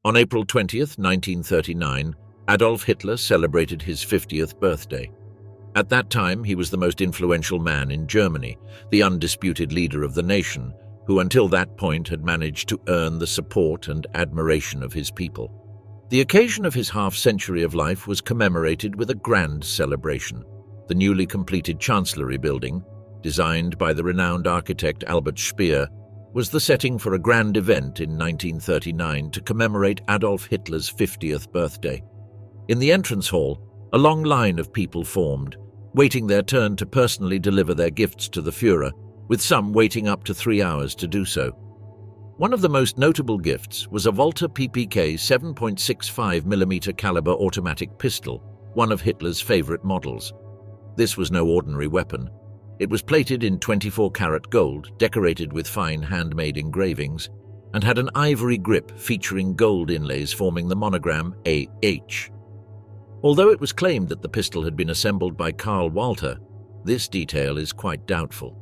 On April 20, 1939, Adolf Hitler celebrated his 50th birthday. At that time, he was the most influential man in Germany, the undisputed leader of the nation, who until that point had managed to earn the support and admiration of his people. The occasion of his half-century of life was commemorated with a grand celebration. The newly completed Chancellery building, designed by the renowned architect Albert Speer, was the setting for a grand event in 1939 to commemorate Adolf Hitler's 50th birthday. In the entrance hall, a long line of people formed, waiting their turn to personally deliver their gifts to the Fura, with some waiting up to 3 hours to do so. One of the most notable gifts was a Var PPK 7.65mm caliber automatic pistol, one of Hitler's favorite models. This was no ordinary weapon. It was plated in 24-karat gold, decorated with fine handmade engravings, and had an ivory grip featuring gold inlays forming the monogram AH. Although it was claimed that the pistol had been assembled by Karl Walter, this detail is quite doubtful.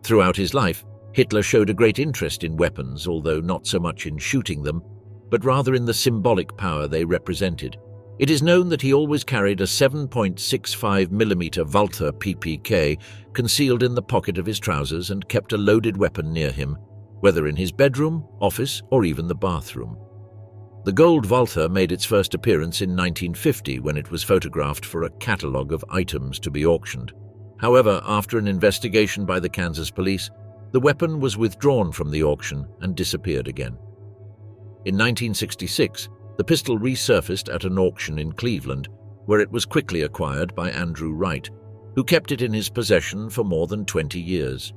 Throughout his life, Hitler showed a great interest in weapons, although not so much in shooting them, but rather in the symbolic power they represented. It is known that he always carried a 7.65mm Var PPK concealed in the pocket of his trousers and kept a loaded weapon near him, whether in his bedroom, office, or even the bathroom. The gold Var made its first appearance in 1950 when it was photographed for a catalogue of items to be auctioned. However, after an investigation by the Kansas police, the weapon was withdrawn from the auction and disappeared again. In 1966, the pistol resurfaced at an auction in Cleveland, where it was quickly acquired by Andrew Wright, who kept it in his possession for more than 20 years.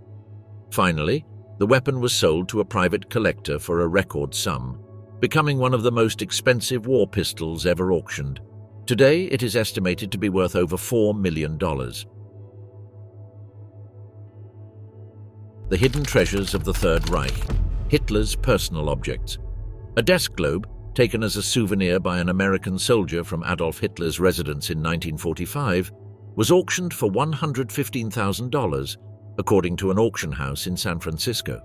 Finally, the weapon was sold to a private collector for a record sum, becoming one of the most expensive war pistols ever auctioned. Today, it is estimated to be worth over $4 million. The hidden treasures of the Third Reich, Hitler's personal objects. A desk globe, taken as a souvenir by an American soldier from Adolf Hitler's residence in 1945, was auctioned for $115,000, according to an auction house in San Francisco.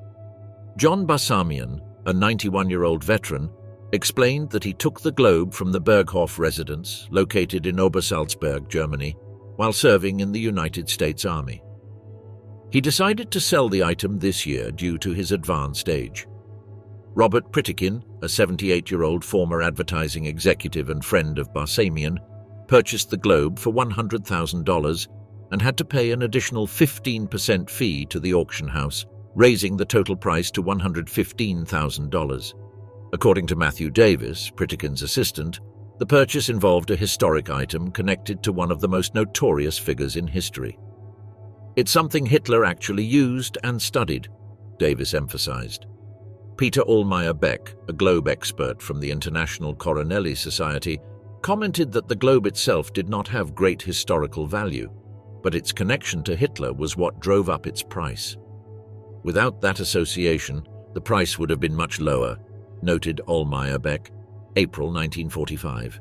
John Bassamian, a 91-year-old veteran, explained that he took the globe from the Berghof residence, located in Obersalzberg, Germany, while serving in the United States Army. He decided to sell the item this year due to his advanced age. Robert Pritikin, a 78-year-old former advertising executive and friend of Bassamian, purchased the globe for $100,000 and had to pay an additional 15% fee to the auction house, raising the total price to $115,000. According to Matthew Davis, Pritikin's assistant, the purchase involved a historic item connected to one of the most notorious figures in history. "It's something Hitler actually used and studied," Davis emphasized. Peter Allmeyer Beck, a globe expert from the International Coronelli Society, commented that the globe itself did not have great historical value, but its connection to Hitler was what drove up its price. Without that association, the price would have been much lower, noted Allmeyer Beck, April 1945.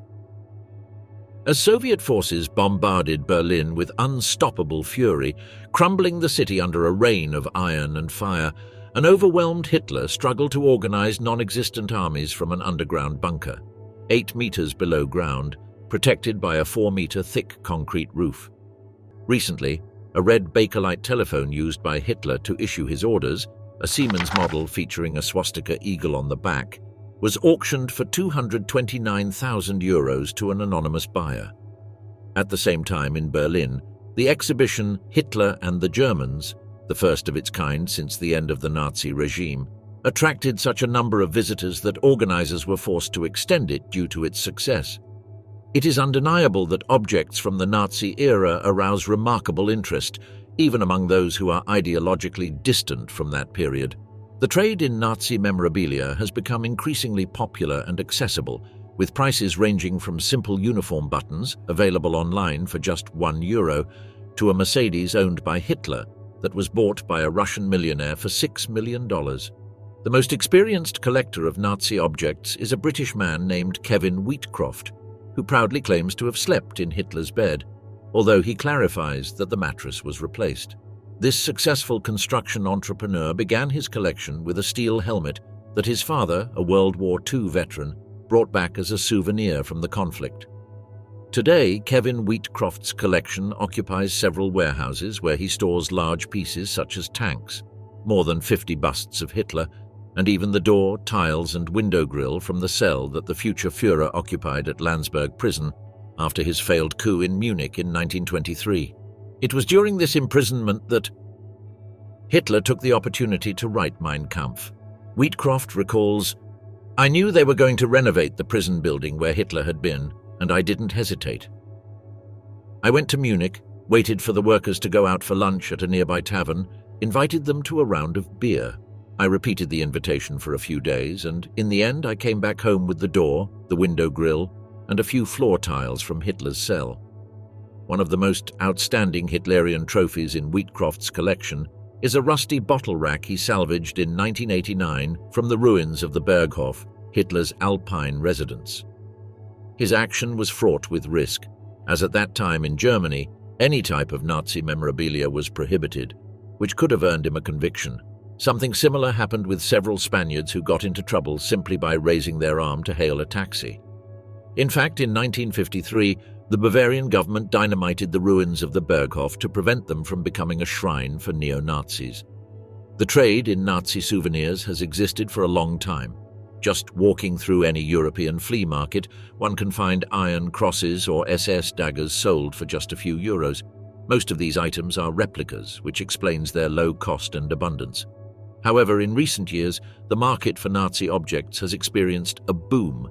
As Soviet forces bombarded Berlin with unstoppable fury, crumbling the city under a rain of iron and fire, an overwhelmed Hitler struggled to organize non-existent armies from an underground bunker, 8 meters below ground, protected by a 4-meter-thick concrete roof. Recently, a red Bakelite telephone used by Hitler to issue his orders, a Siemens model featuring a swastika eagle on the back, was auctioned for €229,000 to an anonymous buyer. At the same time in Berlin, the exhibition Hitler and the Germans, the first of its kind since the end of the Nazi regime, attracted such a number of visitors that organizers were forced to extend it due to its success. It is undeniable that objects from the Nazi era arouse remarkable interest, even among those who are ideologically distant from that period. The trade in Nazi memorabilia has become increasingly popular and accessible, with prices ranging from simple uniform buttons, available online for just €1, to a Mercedes owned by Hitler that was bought by a Russian millionaire for $6 million. The most experienced collector of Nazi objects is a British man named Kevin Wheatcroft, who proudly claims to have slept in Hitler's bed, although he clarifies that the mattress was replaced. This successful construction entrepreneur began his collection with a steel helmet that his father, a World War II veteran, brought back as a souvenir from the conflict. Today, Kevin Wheatcroft's collection occupies several warehouses where he stores large pieces such as tanks, more than 50 busts of Hitler, and even the door, tiles and window grille from the cell that the future Fura occupied at Landsberg prison after his failed coup in Munich in 1923. It was during this imprisonment that Hitler took the opportunity to write Mein Kampf. Wheatcroft recalls, "I knew they were going to renovate the prison building where Hitler had been, and I didn't hesitate. I went to Munich, waited for the workers to go out for lunch at a nearby tavern, invited them to a round of beer. I repeated the invitation for a few days, and in the end I came back home with the door, the window grille, and a few floor tiles from Hitler's cell." One of the most outstanding Hitlerian trophies in Wheatcroft's collection is a rusty bottle rack he salvaged in 1989 from the ruins of the Berghof, Hitler's alpine residence. His action was fraught with risk, as at that time in Germany, any type of Nazi memorabilia was prohibited, which could have earned him a conviction. Something similar happened with several Spaniards who got into trouble simply by raising their arm to hail a taxi. In fact, in 1953, the Bavarian government dynamited the ruins of the Berghof to prevent them from becoming a shrine for neo-Nazis. The trade in Nazi souvenirs has existed for a long time. Just walking through any European flea market, one can find iron crosses or SS daggers sold for just a few euros. Most of these items are replicas, which explains their low cost and abundance. However, in recent years, the market for Nazi objects has experienced a boom,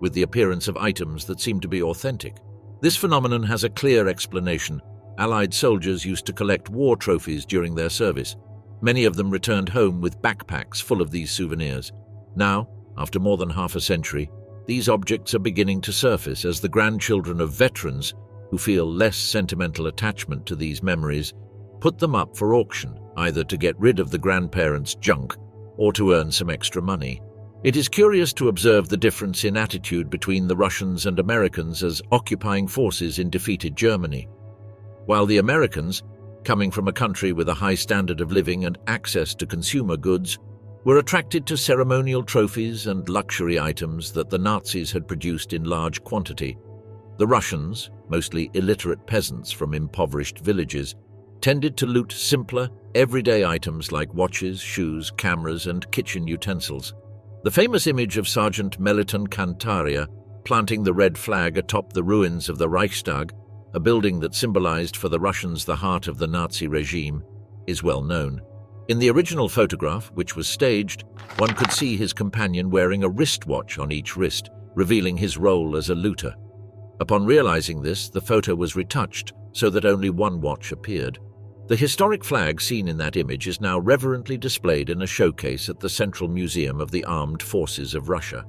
with the appearance of items that seem to be authentic. This phenomenon has a clear explanation. Allied soldiers used to collect war trophies during their service. Many of them returned home with backpacks full of these souvenirs. Now, after more than half a century, these objects are beginning to surface as the grandchildren of veterans, who feel less sentimental attachment to these memories, put them up for auction, either to get rid of the grandparents' junk or to earn some extra money. It is curious to observe the difference in attitude between the Russians and Americans as occupying forces in defeated Germany. While the Americans, coming from a country with a high standard of living and access to consumer goods, were attracted to ceremonial trophies and luxury items that the Nazis had produced in large quantity, the Russians, mostly illiterate peasants from impoverished villages, tended to loot simpler, everyday items like watches, shoes, cameras, and kitchen utensils. The famous image of Sergeant Meliton Cantaria planting the red flag atop the ruins of the Reichstag, a building that symbolized for the Russians the heart of the Nazi regime, is well known. In the original photograph, which was staged, one could see his companion wearing a wristwatch on each wrist, revealing his role as a looter. Upon realizing this, the photo was retouched so that only one watch appeared. The historic flag seen in that image is now reverently displayed in a showcase at the Central Museum of the Armed Forces of Russia.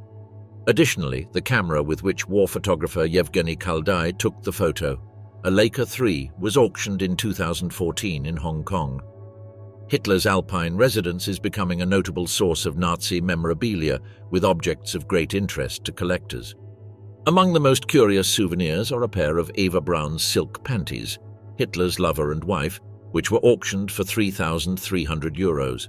Additionally, the camera with which war photographer Yevgeny Kaldai took the photo, a Leica 3, was auctioned in 2014 in Hong Kong. Hitler's alpine residence is becoming a notable source of Nazi memorabilia, with objects of great interest to collectors. Among the most curious souvenirs are a pair of Eva Braun's silk panties, Hitler's lover and wife, which were auctioned for €3,300.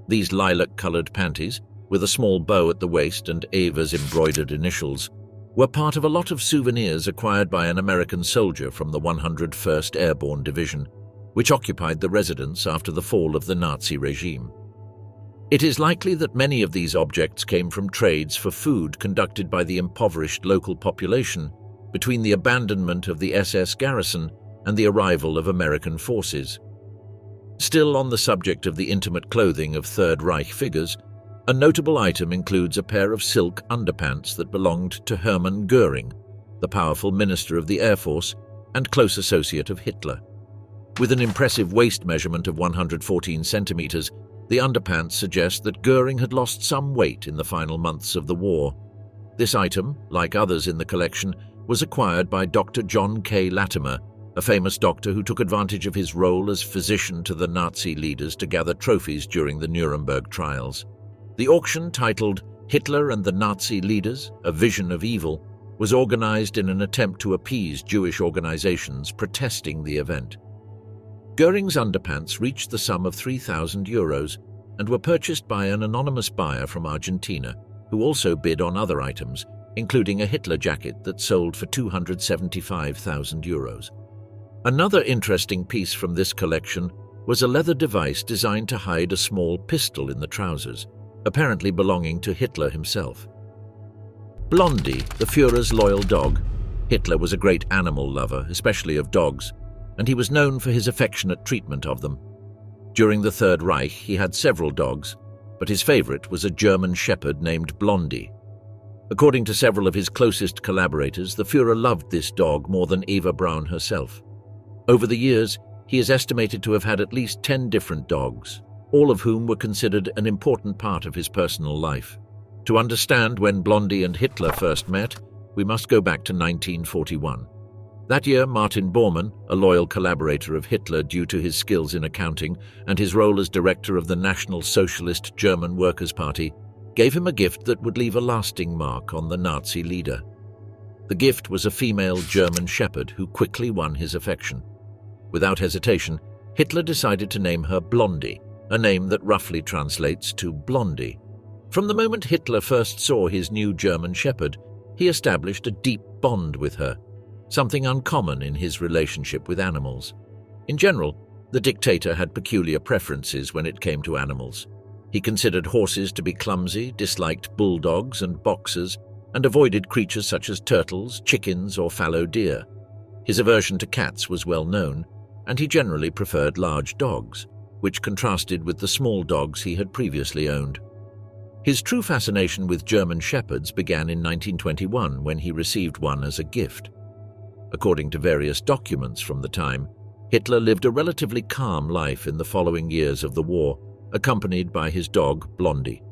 These lilac-coloured panties, with a small bow at the waist and Eva's embroidered initials, were part of a lot of souvenirs acquired by an American soldier from the 101st Airborne Division, which occupied the residence after the fall of the Nazi regime. It is likely that many of these objects came from trades for food conducted by the impoverished local population between the abandonment of the SS garrison and the arrival of American forces. Still on the subject of the intimate clothing of Third Reich figures, a notable item includes a pair of silk underpants that belonged to Hermann Göring, the powerful minister of the Air Force and close associate of Hitler. With an impressive waist measurement of 114 centimeters, the underpants suggest that Göring had lost some weight in the final months of the war. This item, like others in the collection, was acquired by Dr. John K. Latimer, a famous doctor who took advantage of his role as physician to the Nazi leaders to gather trophies during the Nuremberg trials. The auction, titled Hitler and the Nazi Leaders, A Vision of Evil, was organized in an attempt to appease Jewish organizations protesting the event. Göring's underpants reached the sum of €3,000 and were purchased by an anonymous buyer from Argentina, who also bid on other items, including a Hitler jacket that sold for €275,000. Another interesting piece from this collection was a leather device designed to hide a small pistol in the trousers, apparently belonging to Hitler himself. Blondie, the Führer's loyal dog. Hitler was a great animal lover, especially of dogs, and he was known for his affectionate treatment of them. During the Third Reich, he had several dogs, but his favorite was a German shepherd named Blondie. According to several of his closest collaborators, the Führer loved this dog more than Eva Braun herself. Over the years, he is estimated to have had at least 10 different dogs, all of whom were considered an important part of his personal life. To understand when Blondie and Hitler first met, we must go back to 1941. That year, Martin Bormann, a loyal collaborator of Hitler due to his skills in accounting and his role as director of the National Socialist German Workers' Party, gave him a gift that would leave a lasting mark on the Nazi leader. The gift was a female German shepherd who quickly won his affection. Without hesitation, Hitler decided to name her Blondie, a name that roughly translates to Blondie. From the moment Hitler first saw his new German shepherd, he established a deep bond with her, something uncommon in his relationship with animals. In general, the dictator had peculiar preferences when it came to animals. He considered horses to be clumsy, disliked bulldogs and boxers, and avoided creatures such as turtles, chickens, or fallow deer. His aversion to cats was well known, and he generally preferred large dogs, which contrasted with the small dogs he had previously owned. His true fascination with German shepherds began in 1921 when he received one as a gift. According to various documents from the time, Hitler lived a relatively calm life in the following years of the war, accompanied by his dog Blondie.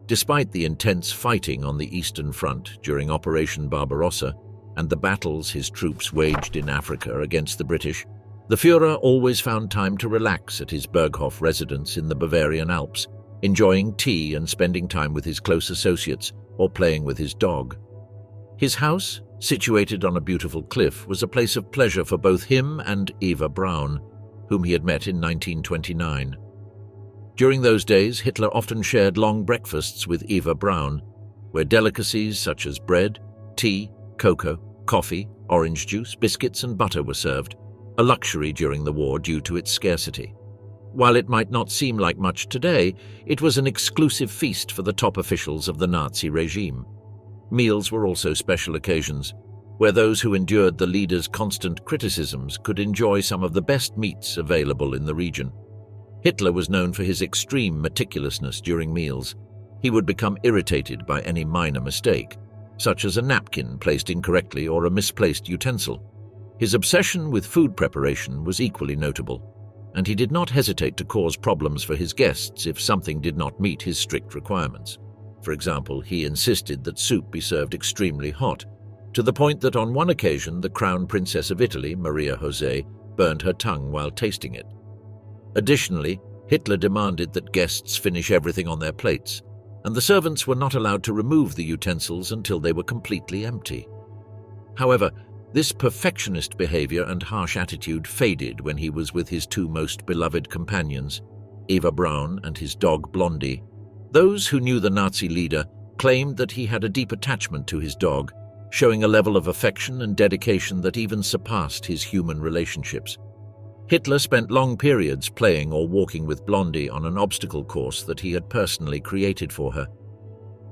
Despite the intense fighting on the Eastern Front during Operation Barbarossa and the battles his troops waged in Africa against the British, the Führer always found time to relax at his Berghof residence in the Bavarian Alps, enjoying tea and spending time with his close associates or playing with his dog. His house, situated on a beautiful cliff, was a place of pleasure for both him and Eva Braun, whom he had met in 1929. During those days, Hitler often shared long breakfasts with Eva Braun, where delicacies such as bread, tea, cocoa, coffee, orange juice, biscuits and butter were served, a luxury during the war due to its scarcity. While it might not seem like much today, it was an exclusive feast for the top officials of the Nazi regime. Meals were also special occasions, where those who endured the leader's constant criticisms could enjoy some of the best meats available in the region. Hitler was known for his extreme meticulousness during meals. He would become irritated by any minor mistake, such as a napkin placed incorrectly or a misplaced utensil. His obsession with food preparation was equally notable, and he did not hesitate to cause problems for his guests if something did not meet his strict requirements. For example, he insisted that soup be served extremely hot, to the point that on one occasion the Crown Princess of Italy, Maria José, burned her tongue while tasting it. Additionally, Hitler demanded that guests finish everything on their plates, and the servants were not allowed to remove the utensils until they were completely empty. However, this perfectionist behavior and harsh attitude faded when he was with his two most beloved companions, Eva Braun and his dog Blondie. Those who knew the Nazi leader claimed that he had a deep attachment to his dog, showing a level of affection and dedication that even surpassed his human relationships. Hitler spent long periods playing or walking with Blondie on an obstacle course that he had personally created for her.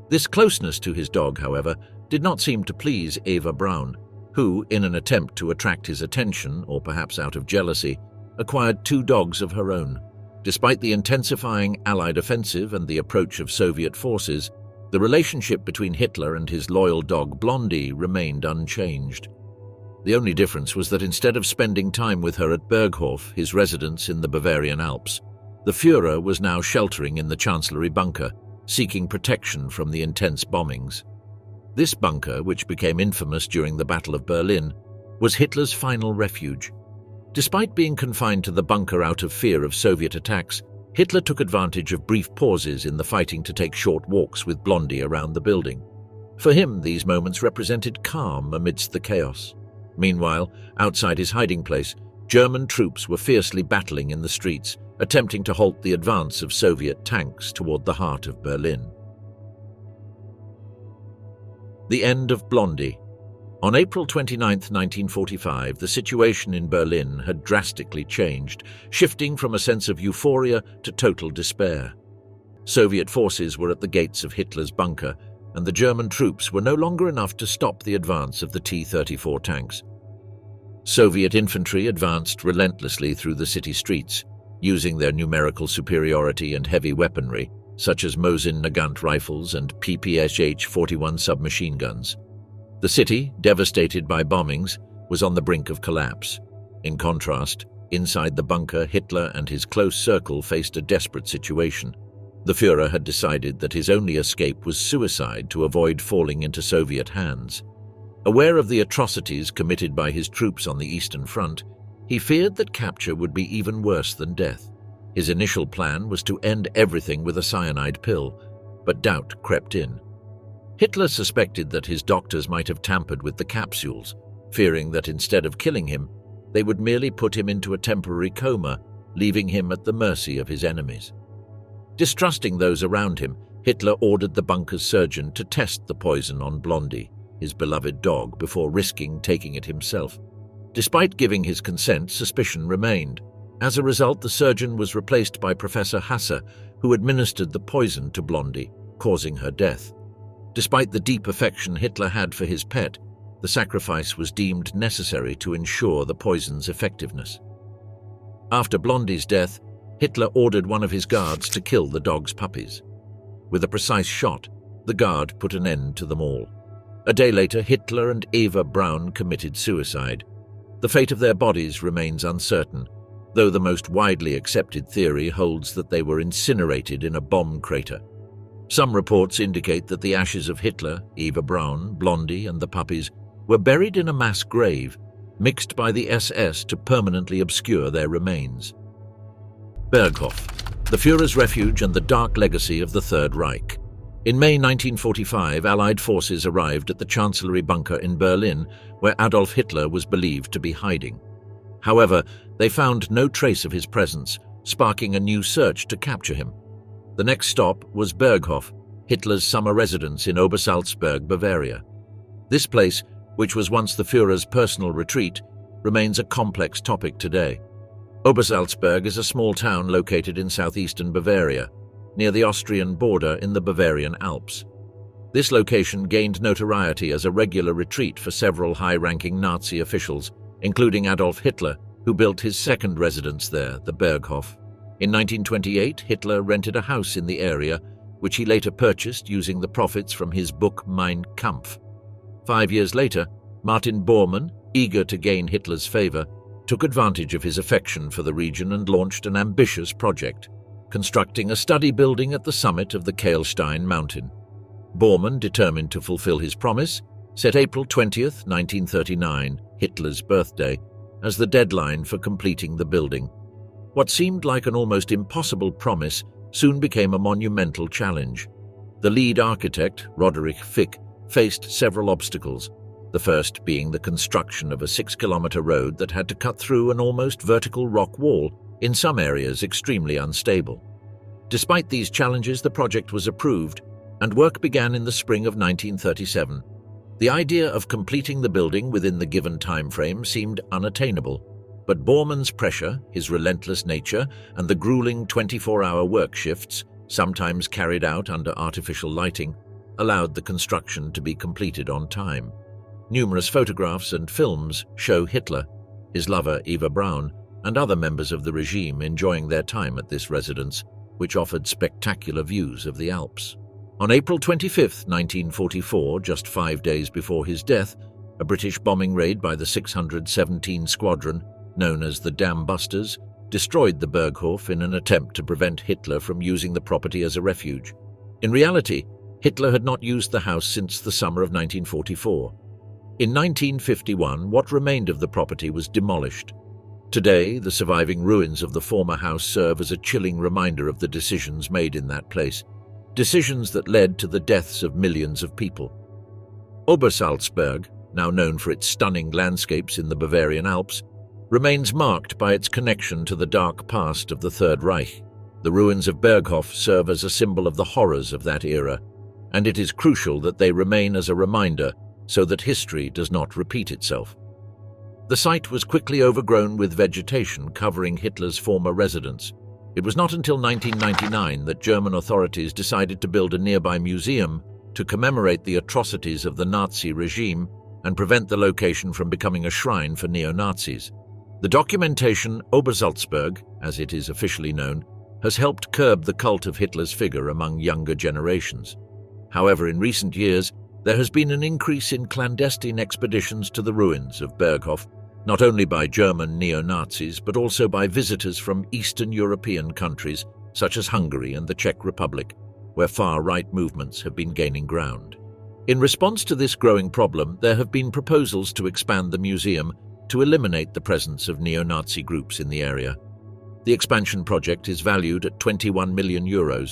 This closeness to his dog, however, did not seem to please Eva Braun, who, in an attempt to attract his attention, or perhaps out of jealousy, acquired 2 dogs of her own. Despite the intensifying Allied offensive and the approach of Soviet forces, the relationship between Hitler and his loyal dog Blondie remained unchanged. The only difference was that instead of spending time with her at Berghof, his residence in the Bavarian Alps, the Führer was now sheltering in the Chancellery bunker, seeking protection from the intense bombings. This bunker, which became infamous during the Battle of Berlin, was Hitler's final refuge. Despite being confined to the bunker out of fear of Soviet attacks, Hitler took advantage of brief pauses in the fighting to take short walks with Blondie around the building. For him, these moments represented calm amidst the chaos. Meanwhile, outside his hiding place, German troops were fiercely battling in the streets, attempting to halt the advance of Soviet tanks toward the heart of Berlin. The end of Blondie. On April 29, 1945, the situation in Berlin had drastically changed, shifting from a sense of euphoria to total despair. Soviet forces were at the gates of Hitler's bunker, and the German troops were no longer enough to stop the advance of the T-34 tanks. Soviet infantry advanced relentlessly through the city streets, using their numerical superiority and heavy weaponry, such as Mosin Nagant rifles and PPSH-41 submachine guns. The city, devastated by bombings, was on the brink of collapse. In contrast, inside the bunker, Hitler and his close circle faced a desperate situation. The Fura had decided that his only escape was suicide to avoid falling into Soviet hands. Aware of the atrocities committed by his troops on the Eastern Front, he feared that capture would be even worse than death. His initial plan was to end everything with a cyanide pill, but doubt crept in. Hitler suspected that his doctors might have tampered with the capsules, fearing that instead of killing him, they would merely put him into a temporary coma, leaving him at the mercy of his enemies. Distrusting those around him, Hitler ordered the bunker's surgeon to test the poison on Blondie, his beloved dog, before risking taking it himself. Despite giving his consent, suspicion remained. As a result, the surgeon was replaced by Professor Hasse, who administered the poison to Blondie, causing her death. Despite the deep affection Hitler had for his pet, the sacrifice was deemed necessary to ensure the poison's effectiveness. After Blondie's death, Hitler ordered one of his guards to kill the dog's puppies. With a precise shot, the guard put an end to them all. A day later, Hitler and Eva Braun committed suicide. The fate of their bodies remains uncertain, though the most widely accepted theory holds that they were incinerated in a bomb crater. Some reports indicate that the ashes of Hitler, Eva Braun, Blondie, and the puppies were buried in a mass grave, mixed by the SS to permanently obscure their remains. Berghof, the Führer's refuge and the dark legacy of the Third Reich. In May 1945, Allied forces arrived at the Chancellery bunker in Berlin, where Adolf Hitler was believed to be hiding. However, they found no trace of his presence, sparking a new search to capture him. The next stop was Berghof, Hitler's summer residence in Obersalzberg, Bavaria. This place, which was once the Führer's personal retreat, remains a complex topic today. Obersalzberg is a small town located in southeastern Bavaria, near the Austrian border in the Bavarian Alps. This location gained notoriety as a regular retreat for several high-ranking Nazi officials, including Adolf Hitler, who built his second residence there, the Berghof. In 1928, Hitler rented a house in the area, which he later purchased using the profits from his book Mein Kampf. 5 years later, Martin Bormann, eager to gain Hitler's favor, took advantage of his affection for the region and launched an ambitious project, constructing a study building at the summit of the Kailstein mountain. Bormann, determined to fulfill his promise, set April 20, 1939, Hitler's birthday, as the deadline for completing the building. What seemed like an almost impossible promise soon became a monumental challenge. The lead architect, Roderich Fick, faced several obstacles, the first being the construction of a 6-kilometer road that had to cut through an almost vertical rock wall, in some areas extremely unstable. Despite these challenges, the project was approved, and work began in the spring of 1937. The idea of completing the building within the given time frame seemed unattainable, but Bormann's pressure, his relentless nature, and the grueling 24-hour work shifts, sometimes carried out under artificial lighting, allowed the construction to be completed on time. Numerous photographs and films show Hitler, his lover Eva Braun, and other members of the regime enjoying their time at this residence, which offered spectacular views of the Alps. On April 25, 1944, just 5 days before his death, a British bombing raid by the 617 Squadron, known as the Dam Busters, destroyed the Berghof in an attempt to prevent Hitler from using the property as a refuge. In reality, Hitler had not used the house since the summer of 1944. In 1951, what remained of the property was demolished. Today, the surviving ruins of the former house serve as a chilling reminder of the decisions made in that place, decisions that led to the deaths of millions of people. Obersalzberg, now known for its stunning landscapes in the Bavarian Alps, remains marked by its connection to the dark past of the Third Reich. The ruins of Berghof serve as a symbol of the horrors of that era, and it is crucial that they remain as a reminder so that history does not repeat itself. The site was quickly overgrown with vegetation covering Hitler's former residence. It was not until 1999 that German authorities decided to build a nearby museum to commemorate the atrocities of the Nazi regime and prevent the location from becoming a shrine for neo-Nazis. The documentation Obersalzberg, as it is officially known, has helped curb the cult of Hitler's figure among younger generations. However, in recent years, there has been an increase in clandestine expeditions to the ruins of Berghof, not only by German neo-Nazis but also by visitors from Eastern European countries such as Hungary and the Czech Republic, where far-right movements have been gaining ground. In response to this growing problem, there have been proposals to expand the museum to eliminate the presence of neo-Nazi groups in the area. The expansion project is valued at €21 million,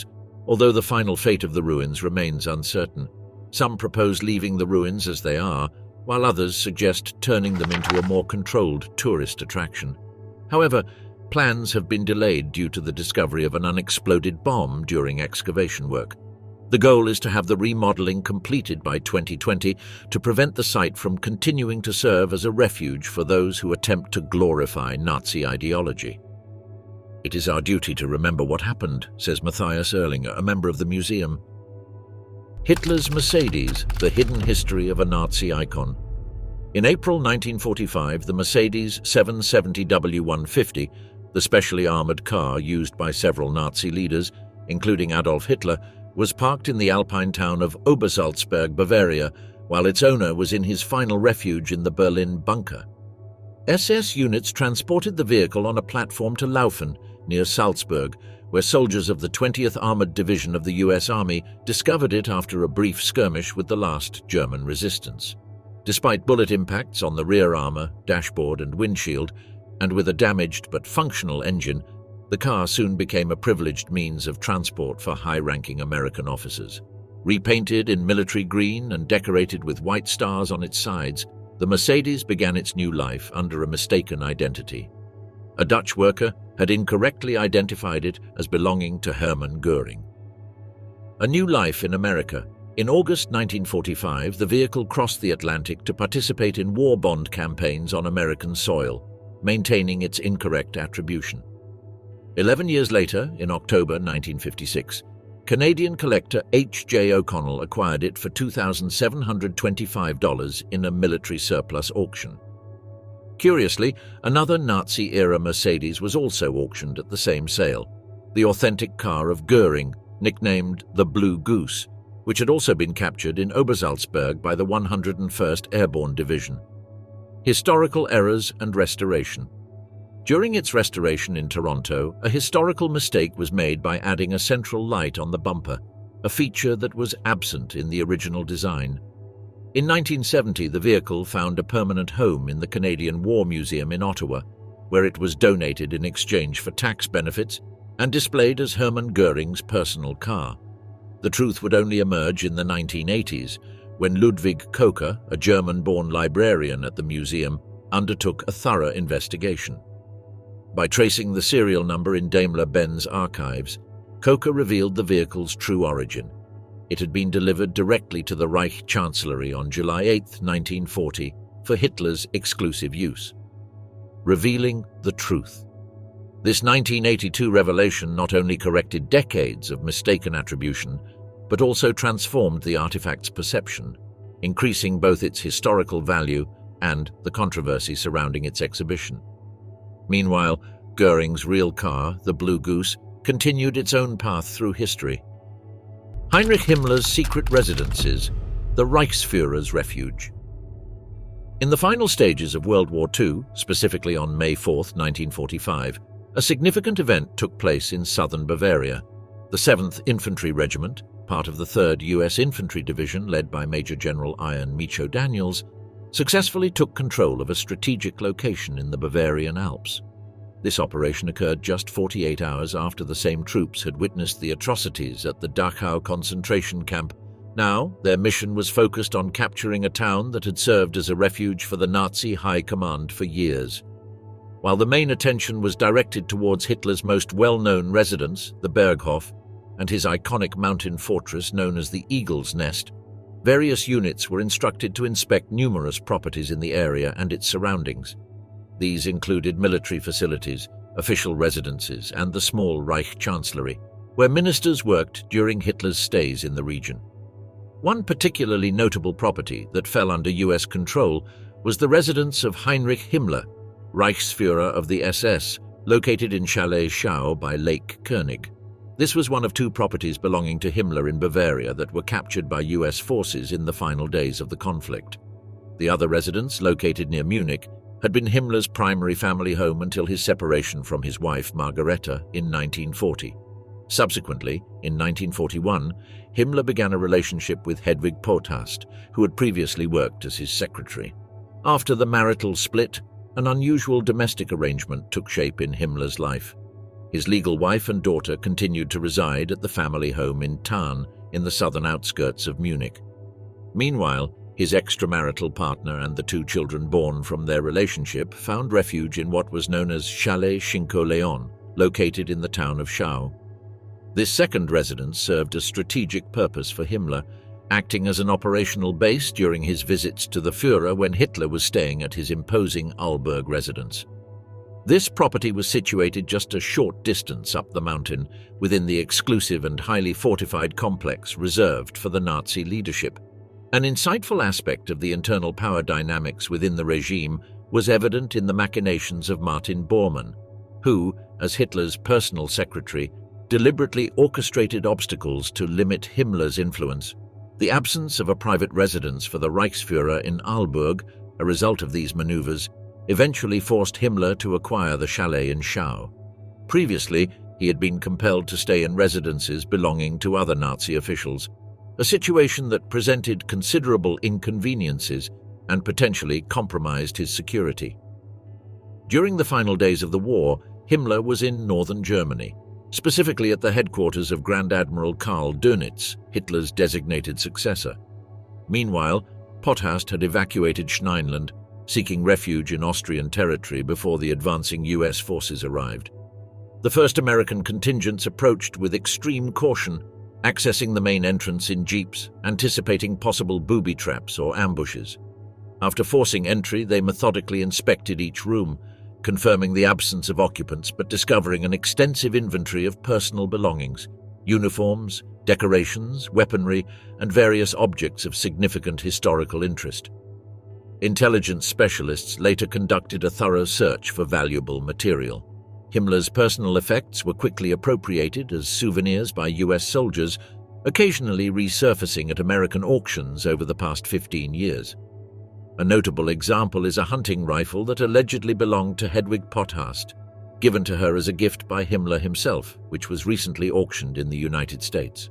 although the final fate of the ruins remains uncertain. Some propose leaving the ruins as they are, while others suggest turning them into a more controlled tourist attraction. However, plans have been delayed due to the discovery of an unexploded bomb during excavation work. The goal is to have the remodeling completed by 2020 to prevent the site from continuing to serve as a refuge for those who attempt to glorify Nazi ideology. "It is our duty to remember what happened," says Matthias Erlinger, a member of the museum. Hitler's Mercedes, the hidden history of a Nazi icon. In April 1945, the Mercedes 770 W150, the specially armored car used by several Nazi leaders, including Adolf Hitler, was parked in the alpine town of Obersalzberg, Bavaria, while its owner was in his final refuge in the Berlin bunker. SS units transported the vehicle on a platform to Laufen, near Salzburg, where soldiers of the 20th Armored Division of the US Army discovered it after a brief skirmish with the last German resistance. Despite bullet impacts on the rear armor, dashboard and windshield, and with a damaged but functional engine, the car soon became a privileged means of transport for high-ranking American officers. Repainted in military green and decorated with white stars on its sides, the Mercedes began its new life under a mistaken identity. A Dutch worker had incorrectly identified it as belonging to Hermann Göring. A new life in America. In August 1945, the vehicle crossed the Atlantic to participate in war bond campaigns on American soil, maintaining its incorrect attribution. 11 years later, in October 1956, Canadian collector H.J. O'Connell acquired it for $2,725 in a military surplus auction. Curiously, another Nazi-era Mercedes was also auctioned at the same sale, the authentic car of Göring, nicknamed the Blue Goose, which had also been captured in Obersalzberg by the 101st Airborne Division. Historical errors and restoration. During its restoration in Toronto, a historical mistake was made by adding a central light on the bumper, a feature that was absent in the original design. In 1970, the vehicle found a permanent home in the Canadian War Museum in Ottawa, where it was donated in exchange for tax benefits and displayed as Hermann Göring's personal car. The truth would only emerge in the 1980s, when Ludwig Kocher, a German-born librarian at the museum, undertook a thorough investigation. By tracing the serial number in Daimler-Benz archives, Kocher revealed the vehicle's true origin. It had been delivered directly to the Reich Chancellery on July 8, 1940, for Hitler's exclusive use. Revealing the truth. This 1982 revelation not only corrected decades of mistaken attribution, but also transformed the artifact's perception, increasing both its historical value and the controversy surrounding its exhibition. Meanwhile, Göring's real car, the Blue Goose, continued its own path through history. Heinrich Himmler's secret residences, the Reichsführer's refuge. In the final stages of World War II, specifically on May 4, 1945, a significant event took place in southern Bavaria. The 7th Infantry Regiment, part of the 3rd U.S. Infantry Division led by Major General Ian Micho Daniels, successfully took control of a strategic location in the Bavarian Alps. This operation occurred just 48 hours after the same troops had witnessed the atrocities at the Dachau concentration camp. Now, their mission was focused on capturing a town that had served as a refuge for the Nazi high command for years. While the main attention was directed towards Hitler's most well-known residence, the Berghof, and his iconic mountain fortress known as the Eagle's Nest, various units were instructed to inspect numerous properties in the area and its surroundings. These included military facilities, official residences, and the small Reich Chancellery, where ministers worked during Hitler's stays in the region. One particularly notable property that fell under US control was the residence of Heinrich Himmler, Reichsführer of the SS, located in Chalet Schau by Lake König. This was one of two properties belonging to Himmler in Bavaria that were captured by US forces in the final days of the conflict. The other residence, located near Munich, had been Himmler's primary family home until his separation from his wife Margareta in 1940. Subsequently, in 1941, Himmler began a relationship with Hedwig Pothast, who had previously worked as his secretary. After the marital split, an unusual domestic arrangement took shape in Himmler's life. His legal wife and daughter continued to reside at the family home in Thahn, in the southern outskirts of Munich. Meanwhile, his extramarital partner and the two children born from their relationship found refuge in what was known as Chalet Cinco Leon, located in the town of Schau. This second residence served a strategic purpose for Himmler, acting as an operational base during his visits to the Fura when Hitler was staying at his imposing Alberg residence. This property was situated just a short distance up the mountain within the exclusive and highly fortified complex reserved for the Nazi leadership. An insightful aspect of the internal power dynamics within the regime was evident in the machinations of Martin Bormann, who, as Hitler's personal secretary, deliberately orchestrated obstacles to limit Himmler's influence. The absence of a private residence for the Reichsführer in Alberg, a result of these maneuvers, eventually forced Himmler to acquire the chalet in Schau. Previously, he had been compelled to stay in residences belonging to other Nazi officials, a situation that presented considerable inconveniences and potentially compromised his security. During the final days of the war, Himmler was in northern Germany, specifically at the headquarters of Grand Admiral Karl Dönitz, Hitler's designated successor. Meanwhile, Pothast had evacuated Schneinland, seeking refuge in Austrian territory before the advancing US forces arrived. The first American contingents approached with extreme caution, accessing the main entrance in jeeps, anticipating possible booby traps or ambushes. After forcing entry, they methodically inspected each room, confirming the absence of occupants but discovering an extensive inventory of personal belongings, uniforms, decorations, weaponry, and various objects of significant historical interest. Intelligence specialists later conducted a thorough search for valuable material. Himmler's personal effects were quickly appropriated as souvenirs by US soldiers, occasionally resurfacing at American auctions over the past 15 years. A notable example is a hunting rifle that allegedly belonged to Hedwig Pothast, given to her as a gift by Himmler himself, which was recently auctioned in the United States.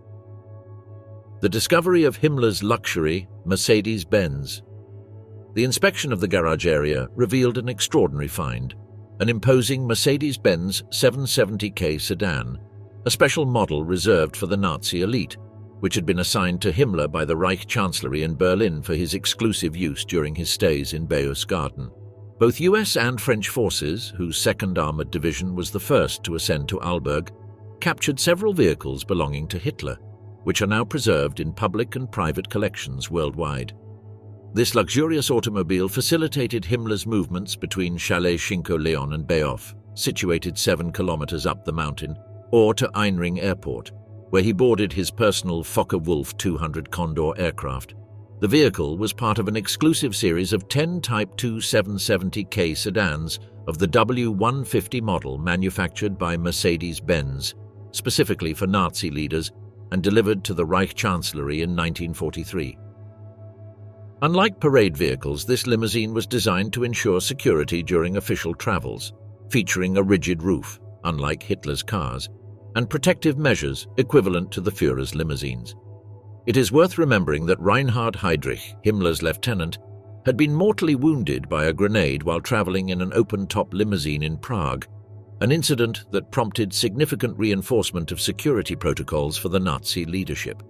The discovery of Himmler's luxury Mercedes-Benz. The inspection of the garage area revealed an extraordinary find, an imposing Mercedes-Benz 770K sedan, a special model reserved for the Nazi elite, which had been assigned to Himmler by the Reich Chancellery in Berlin for his exclusive use during his stays in Berchtesgaden. Both US and French forces, whose 2nd Armored Division was the first to ascend to Alberg, captured several vehicles belonging to Hitler, which are now preserved in public and private collections worldwide. This luxurious automobile facilitated Himmler's movements between Chalet Cinco Leon and Berghof, situated 7 kilometers up the mountain, or to Einring Airport, where he boarded his personal Focke-Wulf 200 Condor aircraft. The vehicle was part of an exclusive series of 10 Type II 770K sedans of the W150 model manufactured by Mercedes-Benz, specifically for Nazi leaders, and delivered to the Reich Chancellery in 1943. Unlike parade vehicles, this limousine was designed to ensure security during official travels, featuring a rigid roof, unlike Hitler's cars, and protective measures equivalent to the Führer's limousines. It is worth remembering that Reinhard Heydrich, Himmler's lieutenant, had been mortally wounded by a grenade while traveling in an open-top limousine in Prague, an incident that prompted significant reinforcement of security protocols for the Nazi leadership.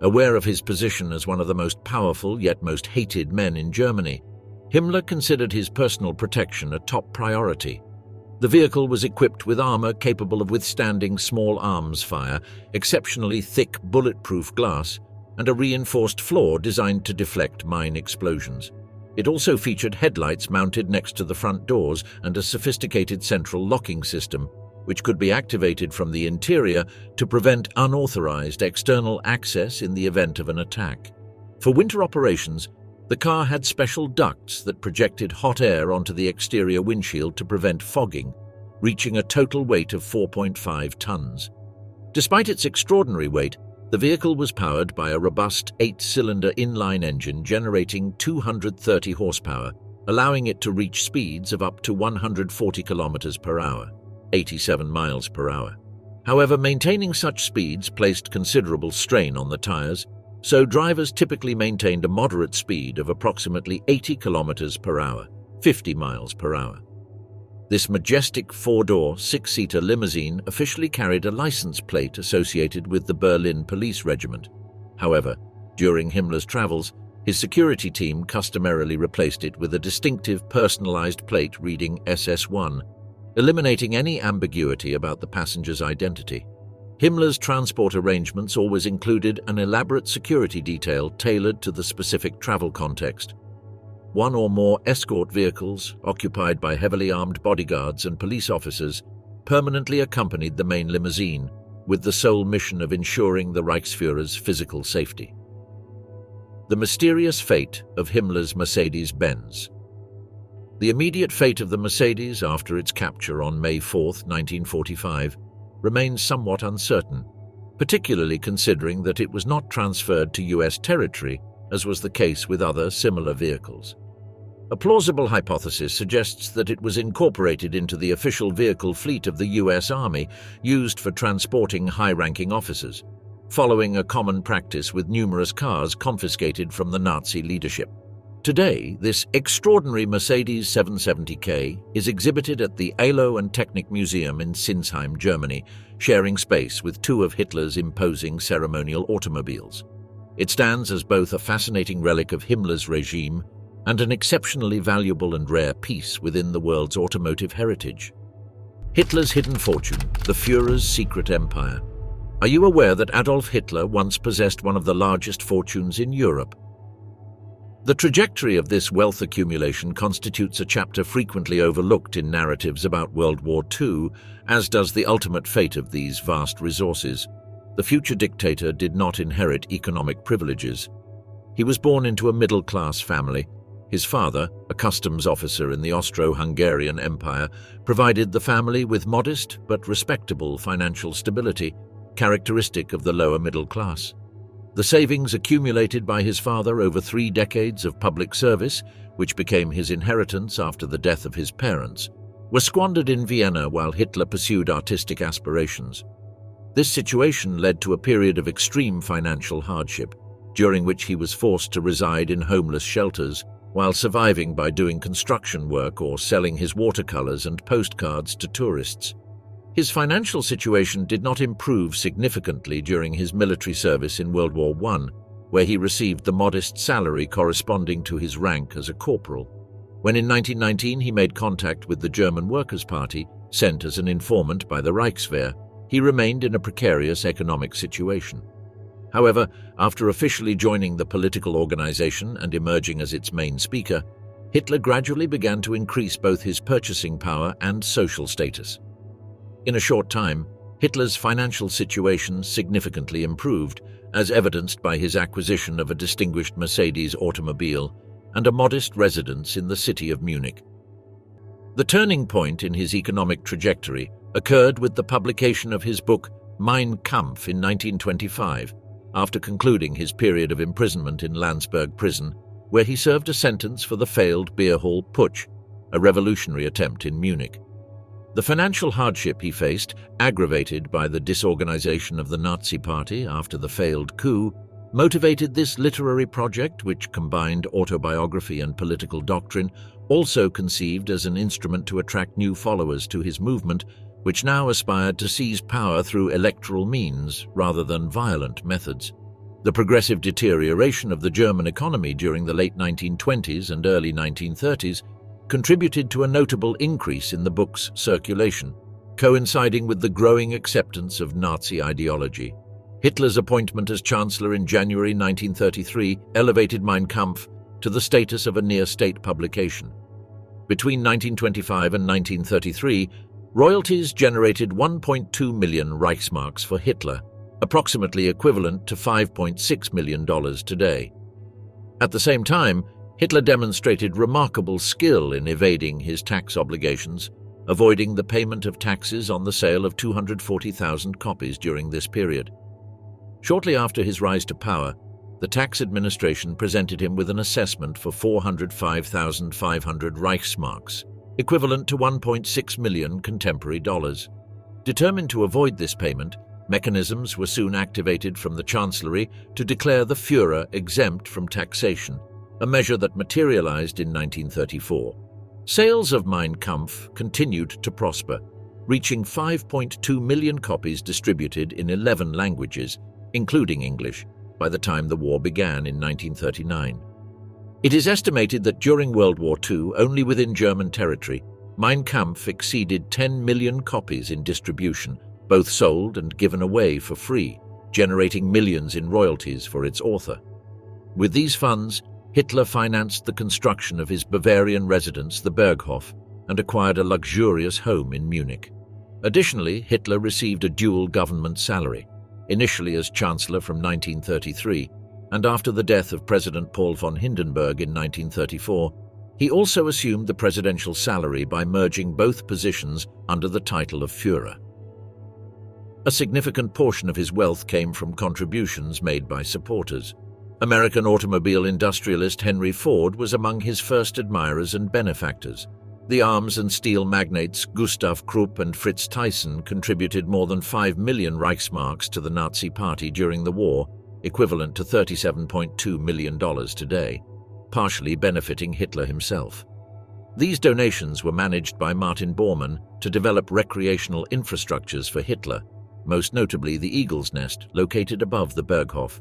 Aware of his position as one of the most powerful yet most hated men in Germany, Himmler considered his personal protection a top priority. The vehicle was equipped with armor capable of withstanding small arms fire, exceptionally thick bulletproof glass, and a reinforced floor designed to deflect mine explosions. It also featured headlights mounted next to the front doors and a sophisticated central locking system, which could be activated from the interior to prevent unauthorized external access in the event of an attack. For winter operations, the car had special ducts that projected hot air onto the exterior windshield to prevent fogging, reaching a total weight of 4.5 tons. Despite its extraordinary weight, the vehicle was powered by a robust 8-cylinder inline engine generating 230 horsepower, allowing it to reach speeds of up to 140 kilometers per hour, 87 miles per hour. However, maintaining such speeds placed considerable strain on the tires, so drivers typically maintained a moderate speed of approximately 80 kilometers per hour, 50 miles per hour. This majestic four-door, six-seater limousine officially carried a license plate associated with the Berlin Police Regiment. However, during Himmler's travels, his security team customarily replaced it with a distinctive personalized plate reading SS1, eliminating any ambiguity about the passenger's identity. Himmler's transport arrangements always included an elaborate security detail tailored to the specific travel context. One or more escort vehicles, occupied by heavily armed bodyguards and police officers, permanently accompanied the main limousine, with the sole mission of ensuring the Reichsführer's physical safety. The mysterious fate of Himmler's Mercedes-Benz. The immediate fate of the Mercedes after its capture on May 4, 1945, remains somewhat uncertain, particularly considering that it was not transferred to US territory, as was the case with other similar vehicles. A plausible hypothesis suggests that it was incorporated into the official vehicle fleet of the US Army used for transporting high-ranking officers, following a common practice with numerous cars confiscated from the Nazi leadership. Today, this extraordinary Mercedes 770K is exhibited at the Alo and Technik Museum in Sinsheim, Germany, sharing space with two of Hitler's imposing ceremonial automobiles. It stands as both a fascinating relic of Himmler's regime and an exceptionally valuable and rare piece within the world's automotive heritage. Hitler's hidden fortune, the Führer's secret empire. Are you aware that Adolf Hitler once possessed one of the largest fortunes in Europe? The trajectory of this wealth accumulation constitutes a chapter frequently overlooked in narratives about World War II, as does the ultimate fate of these vast resources. The future dictator did not inherit economic privileges. He was born into a middle-class family. His father, a customs officer in the Austro-Hungarian Empire, provided the family with modest but respectable financial stability, characteristic of the lower middle class. The savings accumulated by his father over 3 decades of public service, which became his inheritance after the death of his parents, were squandered in Vienna while Hitler pursued artistic aspirations. This situation led to a period of extreme financial hardship, during which he was forced to reside in homeless shelters while surviving by doing construction work or selling his watercolors and postcards to tourists. His financial situation did not improve significantly during his military service in World War I, where he received the modest salary corresponding to his rank as a corporal. When in 1919 he made contact with the German Workers' Party, sent as an informant by the Reichswehr, he remained in a precarious economic situation. However, after officially joining the political organization and emerging as its main speaker, Hitler gradually began to increase both his purchasing power and social status. In a short time, Hitler's financial situation significantly improved, as evidenced by his acquisition of a distinguished Mercedes automobile and a modest residence in the city of Munich. The turning point in his economic trajectory occurred with the publication of his book Mein Kampf in 1925, after concluding his period of imprisonment in Landsberg prison, where he served a sentence for the failed beer hall putsch, a revolutionary attempt in Munich. The financial hardship he faced, aggravated by the disorganization of the Nazi Party after the failed coup, motivated this literary project, which combined autobiography and political doctrine, also conceived as an instrument to attract new followers to his movement, which now aspired to seize power through electoral means rather than violent methods. The progressive deterioration of the German economy during the late 1920s and early 1930s contributed to a notable increase in the book's circulation, coinciding with the growing acceptance of Nazi ideology. Hitler's appointment as Chancellor in January 1933 elevated Mein Kampf to the status of a near-state publication. Between 1925 and 1933, royalties generated 1.2 million Reichsmarks for Hitler, approximately equivalent to $5.6 million today. At the same time, Hitler demonstrated remarkable skill in evading his tax obligations, avoiding the payment of taxes on the sale of 240,000 copies during this period. Shortly after his rise to power, the tax administration presented him with an assessment for 405,500 Reichsmarks, equivalent to 1.6 million contemporary dollars. Determined to avoid this payment, mechanisms were soon activated from the Chancellery to declare the Fura exempt from taxation, a measure that materialized in 1934. Sales of Mein Kampf continued to prosper, reaching 5.2 million copies distributed in 11 languages, including English, by the time the war began in 1939. It is estimated that during World War II, only within German territory, Mein Kampf exceeded 10 million copies in distribution, both sold and given away for free, generating millions in royalties for its author. With these funds, Hitler financed the construction of his Bavarian residence, the Berghof, and acquired a luxurious home in Munich. Additionally, Hitler received a dual government salary, initially as Chancellor from 1933, and after the death of President Paul von Hindenburg in 1934, he also assumed the presidential salary by merging both positions under the title of Führer. A significant portion of his wealth came from contributions made by supporters. American automobile industrialist Henry Ford was among his first admirers and benefactors. The arms and steel magnates Gustav Krupp and Fritz Thyssen contributed more than 5 million Reichsmarks to the Nazi Party during the war, equivalent to $37.2 million today, partially benefiting Hitler himself. These donations were managed by Martin Bormann to develop recreational infrastructures for Hitler, most notably the Eagle's Nest, located above the Berghof.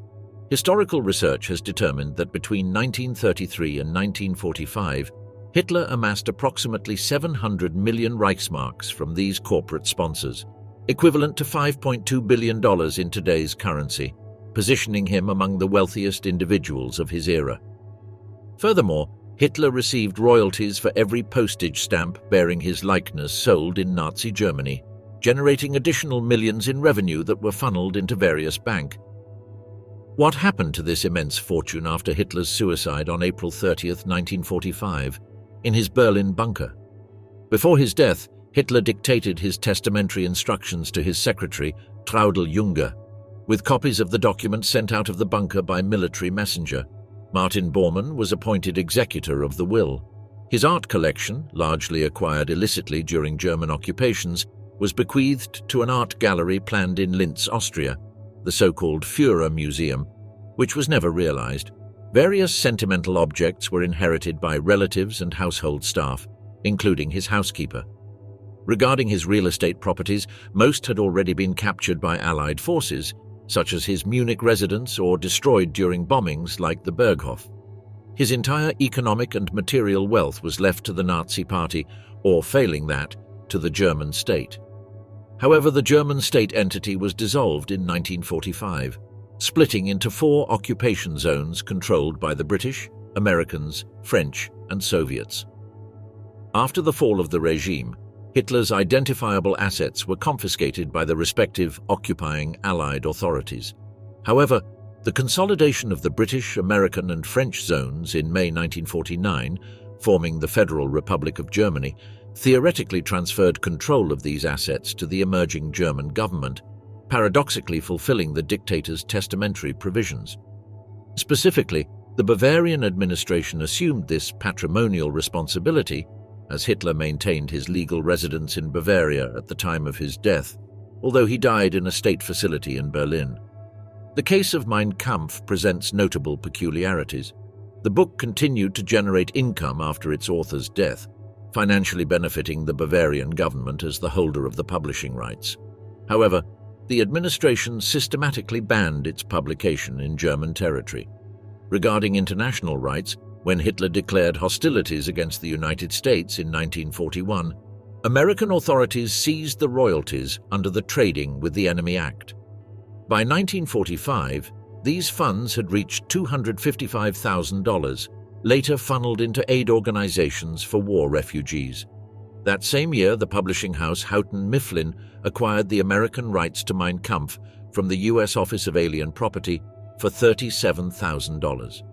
Historical research has determined that between 1933 and 1945, Hitler amassed approximately 700 million Reichsmarks from these corporate sponsors, equivalent to $5.2 billion in today's currency, positioning him among the wealthiest individuals of his era. Furthermore, Hitler received royalties for every postage stamp bearing his likeness sold in Nazi Germany, generating additional millions in revenue that were funneled into various banks. What happened to this immense fortune after Hitler's suicide on April 30, 1945, in his Berlin bunker? Before his death, Hitler dictated his testamentary instructions to his secretary, Traudl Junge, with copies of the documents sent out of the bunker by military messenger. Martin Bormann was appointed executor of the will. His art collection, largely acquired illicitly during German occupations, was bequeathed to an art gallery planned in Linz, Austria, the so-called Fura Museum, which was never realized. Various sentimental objects were inherited by relatives and household staff, including his housekeeper. Regarding his real estate properties, most had already been captured by Allied forces, such as his Munich residence, or destroyed during bombings like the Berghof. His entire economic and material wealth was left to the Nazi Party, or failing that, to the German state. However, the German state entity was dissolved in 1945, splitting into 4 occupation zones controlled by the British, Americans, French, and Soviets. After the fall of the regime, Hitler's identifiable assets were confiscated by the respective occupying Allied authorities. However, the consolidation of the British, American, and French zones in May 1949, forming the Federal Republic of Germany, theoretically transferred control of these assets to the emerging German government, paradoxically fulfilling the dictator's testamentary provisions. Specifically, the Bavarian administration assumed this patrimonial responsibility, as Hitler maintained his legal residence in Bavaria at the time of his death, although he died in a state facility in Berlin. The case of Mein Kampf presents notable peculiarities. The book continued to generate income after its author's death, financially benefiting the Bavarian government as the holder of the publishing rights. However, the administration systematically banned its publication in German territory. Regarding international rights, When Hitler declared hostilities against the United States in 1941, American authorities seized the royalties under the Trading with the Enemy Act. By 1945, these funds had reached $255,000, later funneled into aid organizations for war refugees. That same year, the publishing house Houghton Mifflin acquired the American rights to Mein Kampf from the U.S. Office of Alien Property for $37,000.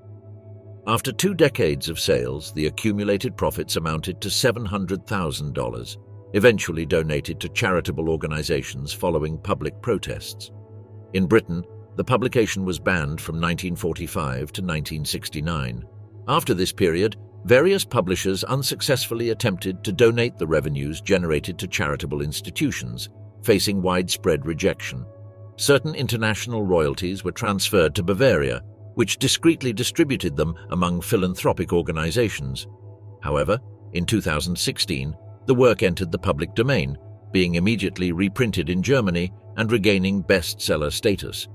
After 2 decades of sales, the accumulated profits amounted to $700,000, eventually donated to charitable organizations following public protests. In Britain, the publication was banned from 1945 to 1969. After this period, various publishers unsuccessfully attempted to donate the revenues generated to charitable institutions, facing widespread rejection. Certain international royalties were transferred to Bavaria, which discreetly distributed them among philanthropic organizations. However, in 2016, the work entered the public domain, being immediately reprinted in Germany and regaining bestseller status.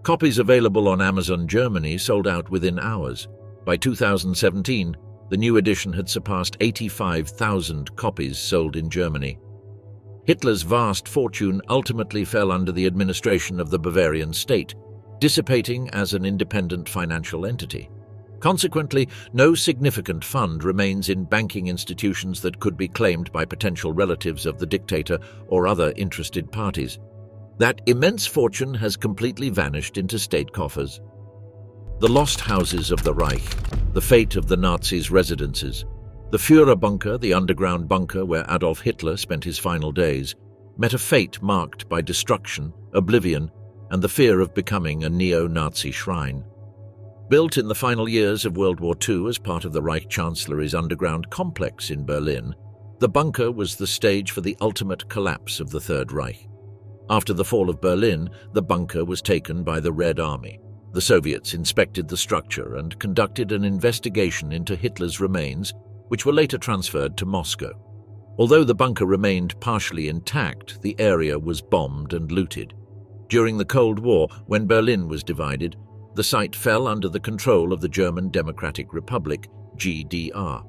Copies available on Amazon Germany sold out within hours. By 2017, the new edition had surpassed 85,000 copies sold in Germany. Hitler's vast fortune ultimately fell under the administration of the Bavarian state, dissipating as an independent financial entity. Consequently, no significant fund remains in banking institutions that could be claimed by potential relatives of the dictator or other interested parties. That immense fortune has completely vanished into state coffers. The lost houses of the Reich, the fate of the Nazis' residences, the Fura bunker, the underground bunker where Adolf Hitler spent his final days, met a fate marked by destruction, oblivion, and the fear of becoming a neo-Nazi shrine. Built in the final years of World War II as part of the Reich Chancellery's underground complex in Berlin, the bunker was the stage for the ultimate collapse of the Third Reich. After the fall of Berlin, the bunker was taken by the Red Army. The Soviets inspected the structure and conducted an investigation into Hitler's remains, which were later transferred to Moscow. Although the bunker remained partially intact, the area was bombed and looted. During the Cold War, when Berlin was divided, the site fell under the control of the German Democratic Republic, GDR.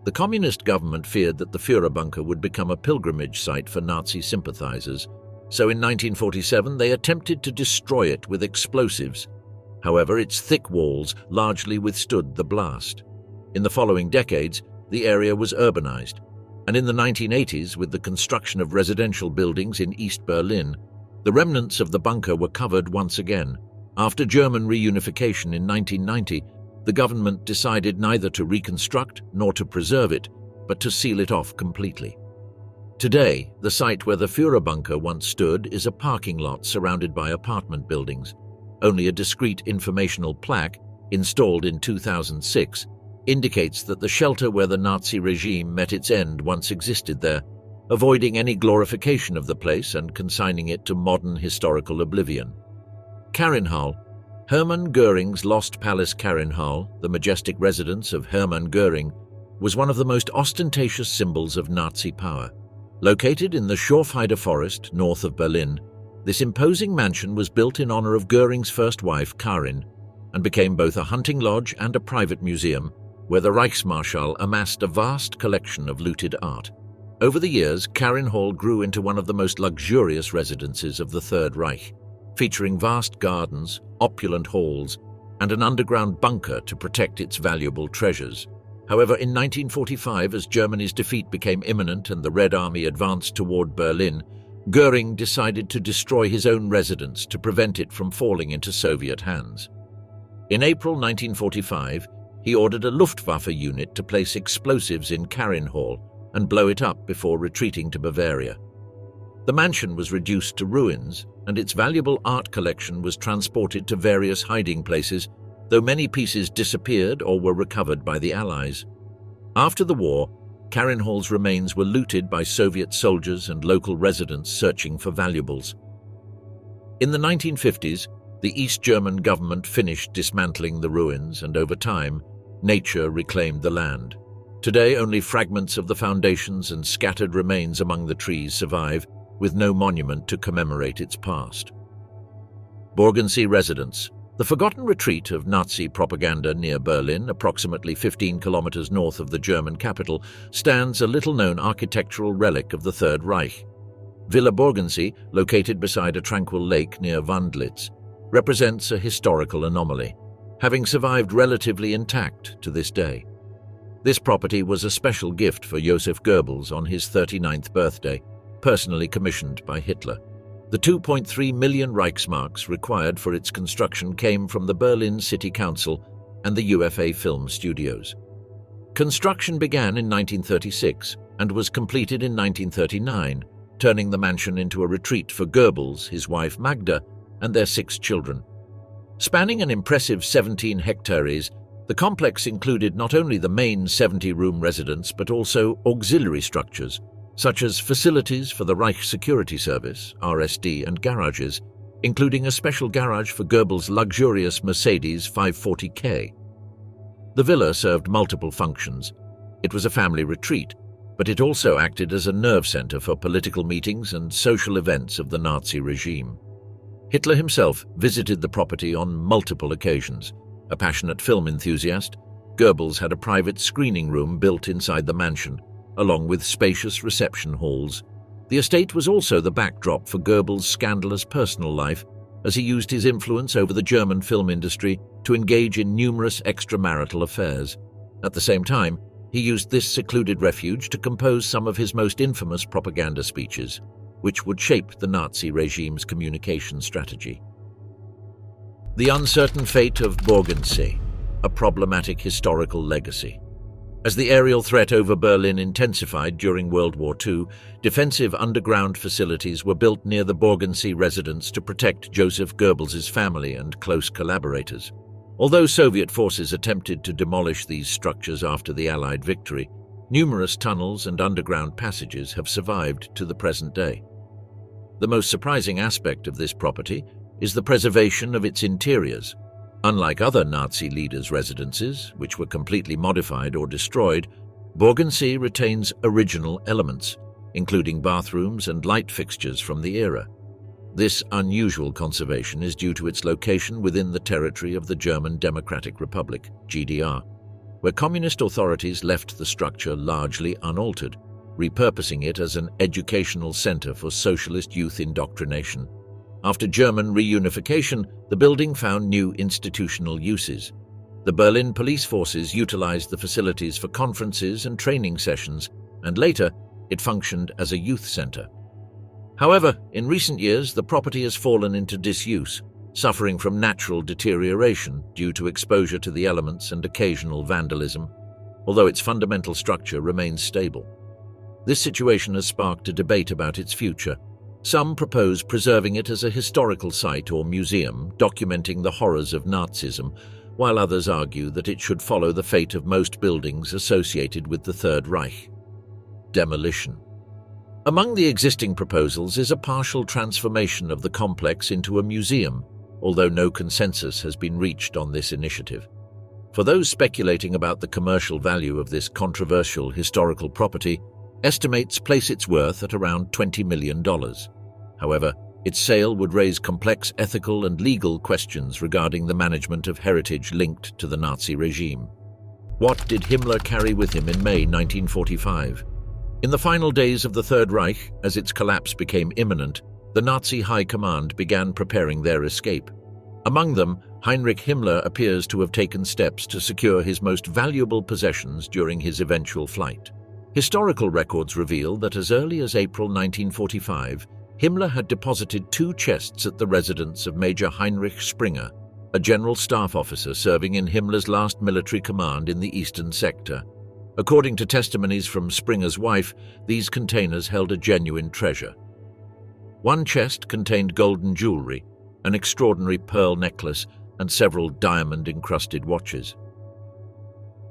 The communist government feared that the Fura bunker would become a pilgrimage site for Nazi sympathizers, so in 1947 they attempted to destroy it with explosives. However, its thick walls largely withstood the blast. In the following decades, the area was urbanized, and in the 1980s, with the construction of residential buildings in East Berlin, the remnants of the bunker were covered once again. After German reunification in 1990, the government decided neither to reconstruct nor to preserve it, but to seal it off completely. Today, the site where the Fura bunker once stood is a parking lot surrounded by apartment buildings. Only a discreet informational plaque, installed in 2006, indicates that the shelter where the Nazi regime met its end once existed there, avoiding any glorification of the place and consigning it to modern historical oblivion. Carinhal. Hermann Göring's Lost Palace Carinhal, the majestic residence of Hermann Göring, was one of the most ostentatious symbols of Nazi power. Located in the Schorfheide forest north of Berlin, this imposing mansion was built in honor of Göring's first wife, Karin, and became both a hunting lodge and a private museum, where the Reichsmarschall amassed a vast collection of looted art. Over the years, Carinhal grew into one of the most luxurious residences of the Third Reich, featuring vast gardens, opulent halls, and an underground bunker to protect its valuable treasures. However, in 1945, as Germany's defeat became imminent and the Red Army advanced toward Berlin, Göring decided to destroy his own residence to prevent it from falling into Soviet hands. In April 1945, he ordered a Luftwaffe unit to place explosives in Carinhal and blow it up before retreating to Bavaria. The mansion was reduced to ruins, and its valuable art collection was transported to various hiding places, though many pieces disappeared or were recovered by the Allies. After the war, Carinhal's remains were looted by Soviet soldiers and local residents searching for valuables. In the 1950s, the East German government finished dismantling the ruins, and over time, nature reclaimed the land. Today, only fragments of the foundations and scattered remains among the trees survive, with no monument to commemorate its past. Borgens residence. The forgotten retreat of Nazi propaganda near Berlin, approximately 15 kilometers north of the German capital, stands a little-known architectural relic of the Third Reich. Villa Borgens, located beside a tranquil lake near Wandlitz, represents a historical anomaly, having survived relatively intact to this day. This property was a special gift for Joseph Goebbels on his 39th birthday, personally commissioned by Hitler. The 2.3 million Reichsmarks required for its construction came from the Berlin City Council and the UFA Film Studios. Construction began in 1936 and was completed in 1939, turning the mansion into a retreat for Goebbels, his wife Magda, and their 6 children. Spanning an impressive 17 hectares, the complex included not only the main 70-room residence but also auxiliary structures, such as facilities for the Reich Security Service, RSD, and garages, including a special garage for Goebbels' luxurious Mercedes 540K. The villa served multiple functions. It was a family retreat, but it also acted as a nerve center for political meetings and social events of the Nazi regime. Hitler himself visited the property on multiple occasions. A passionate film enthusiast, Goebbels had a private screening room built inside the mansion, along with spacious reception halls. The estate was also the backdrop for Goebbels' scandalous personal life, as he used his influence over the German film industry to engage in numerous extramarital affairs. At the same time, he used this secluded refuge to compose some of his most infamous propaganda speeches, which would shape the Nazi regime's communication strategy. The uncertain fate of Borgens, a problematic historical legacy. As the aerial threat over Berlin intensified during World War II, defensive underground facilities were built near the Borgens residence to protect Joseph Goebbels' family and close collaborators. Although Soviet forces attempted to demolish these structures after the Allied victory, numerous tunnels and underground passages have survived to the present day. The most surprising aspect of this property is the preservation of its interiors. Unlike other Nazi leaders' residences, which were completely modified or destroyed, Borgens retains original elements, including bathrooms and light fixtures from the era. This unusual conservation is due to its location within the territory of the German Democratic Republic, GDR, where communist authorities left the structure largely unaltered, repurposing it as an educational center for socialist youth indoctrination. After German reunification, the building found new institutional uses. The Berlin police forces utilized the facilities for conferences and training sessions, and later, it functioned as a youth center. However, in recent years, the property has fallen into disuse, suffering from natural deterioration due to exposure to the elements and occasional vandalism, although its fundamental structure remains stable. This situation has sparked a debate about its future. Some propose preserving it as a historical site or museum, documenting the horrors of Nazism, while others argue that it should follow the fate of most buildings associated with the Third Reich. Demolition. Among the existing proposals is a partial transformation of the complex into a museum, although no consensus has been reached on this initiative. For those speculating about the commercial value of this controversial historical property, estimates place its worth at around $20 million. However, its sale would raise complex ethical and legal questions regarding the management of heritage linked to the Nazi regime. What did Himmler carry with him in May 1945? In the final days of the Third Reich, as its collapse became imminent, the Nazi High Command began preparing their escape. Among them, Heinrich Himmler appears to have taken steps to secure his most valuable possessions during his eventual flight. Historical records reveal that as early as April 1945, Himmler had deposited 2 chests at the residence of Major Heinrich Springer, a general staff officer serving in Himmler's last military command in the eastern sector. According to testimonies from Springer's wife, these containers held a genuine treasure. One chest contained golden jewelry, an extraordinary pearl necklace, and several diamond-encrusted watches.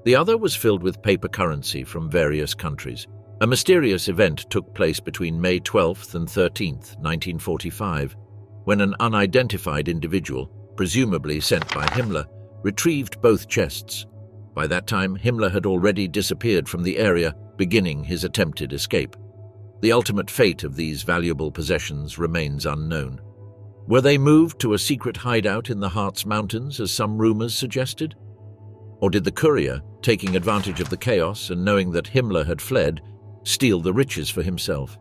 The other was filled with paper currency from various countries. A mysterious event took place between May 12th and 13th, 1945, when an unidentified individual, presumably sent by Himmler, retrieved both chests. By that time, Himmler had already disappeared from the area, beginning his attempted escape. The ultimate fate of these valuable possessions remains unknown. Were they moved to a secret hideout in the Harz Mountains, as some rumors suggested? Or did the courier, taking advantage of the chaos and knowing that Himmler had fled, steal the riches for himself?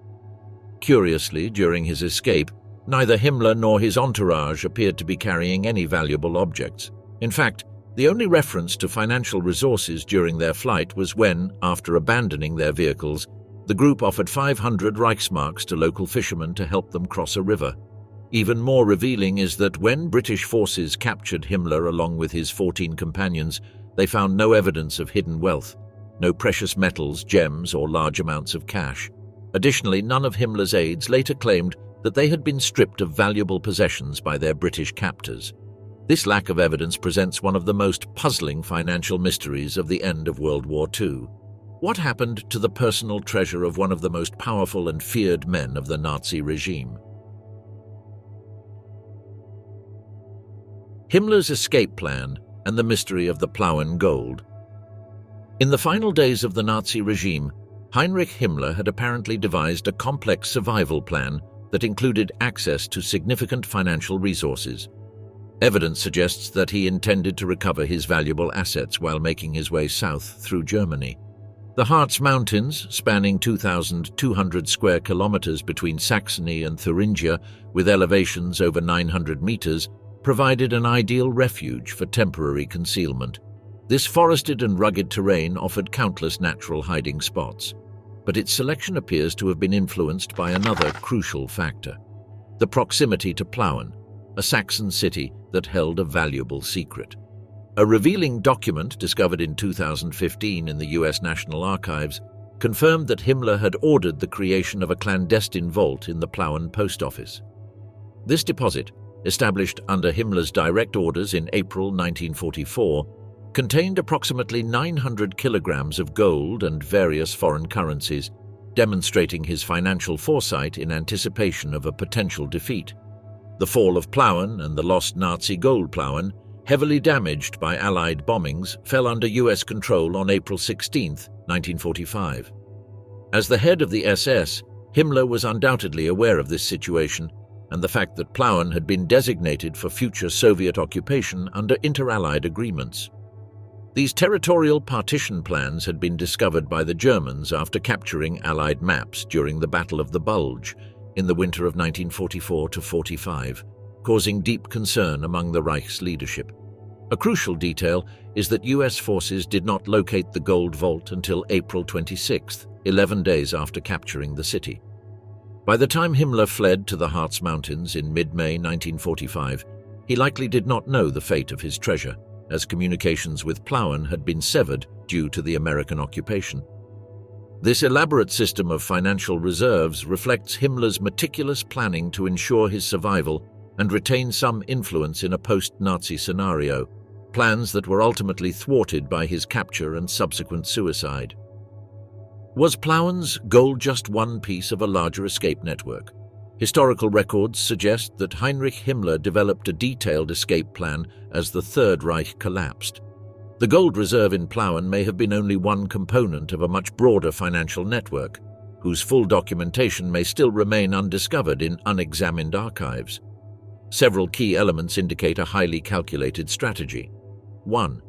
Curiously, during his escape, neither Himmler nor his entourage appeared to be carrying any valuable objects. In fact, the only reference to financial resources during their flight was when, after abandoning their vehicles, the group offered 500 Reichsmarks to local fishermen to help them cross a river. Even more revealing is that when British forces captured Himmler along with his 14 companions, they found no evidence of hidden wealth, no precious metals, gems, or large amounts of cash. Additionally, none of Himmler's aides later claimed that they had been stripped of valuable possessions by their British captors. This lack of evidence presents one of the most puzzling financial mysteries of the end of World War II. What happened to the personal treasure of one of the most powerful and feared men of the Nazi regime? Himmler's escape plan and the mystery of the Plauen gold. In the final days of the Nazi regime, Heinrich Himmler had apparently devised a complex survival plan that included access to significant financial resources. Evidence suggests that he intended to recover his valuable assets while making his way south through Germany. The Harz Mountains, spanning 2,200 square kilometers between Saxony and Thuringia, with elevations over 900 meters, provided an ideal refuge for temporary concealment. This forested and rugged terrain offered countless natural hiding spots, but its selection appears to have been influenced by another crucial factor: the proximity to Plauen, a Saxon city that held a valuable secret. A revealing document discovered in 2015 in the US National Archives confirmed that Himmler had ordered the creation of a clandestine vault in the Plauen post office. This deposit, established under Himmler's direct orders in April 1944, contained approximately 900 kilograms of gold and various foreign currencies, demonstrating his financial foresight in anticipation of a potential defeat. The fall of Plauen and the lost Nazi gold Plauen, heavily damaged by Allied bombings, fell under US control on April 16, 1945. As the head of the SS, Himmler was undoubtedly aware of this situation and the fact that Plauen had been designated for future Soviet occupation under inter-Allied agreements. These territorial partition plans had been discovered by the Germans after capturing Allied maps during the Battle of the Bulge in the winter of 1944-45, causing deep concern among the Reich's leadership. A crucial detail is that US forces did not locate the gold vault until April 26, 11 days after capturing the city. By the time Himmler fled to the Harz Mountains in mid-May 1945, he likely did not know the fate of his treasure, as communications with Plauen had been severed due to the American occupation. This elaborate system of financial reserves reflects Himmler's meticulous planning to ensure his survival and retain some influence in a post-Nazi scenario, plans that were ultimately thwarted by his capture and subsequent suicide. Was Plauen's gold just one piece of a larger escape network? Historical records suggest that Heinrich Himmler developed a detailed escape plan as the Third Reich collapsed. The gold reserve in Plauen may have been only one component of a much broader financial network, whose full documentation may still remain undiscovered in unexamined archives. Several key elements indicate a highly calculated strategy. 1.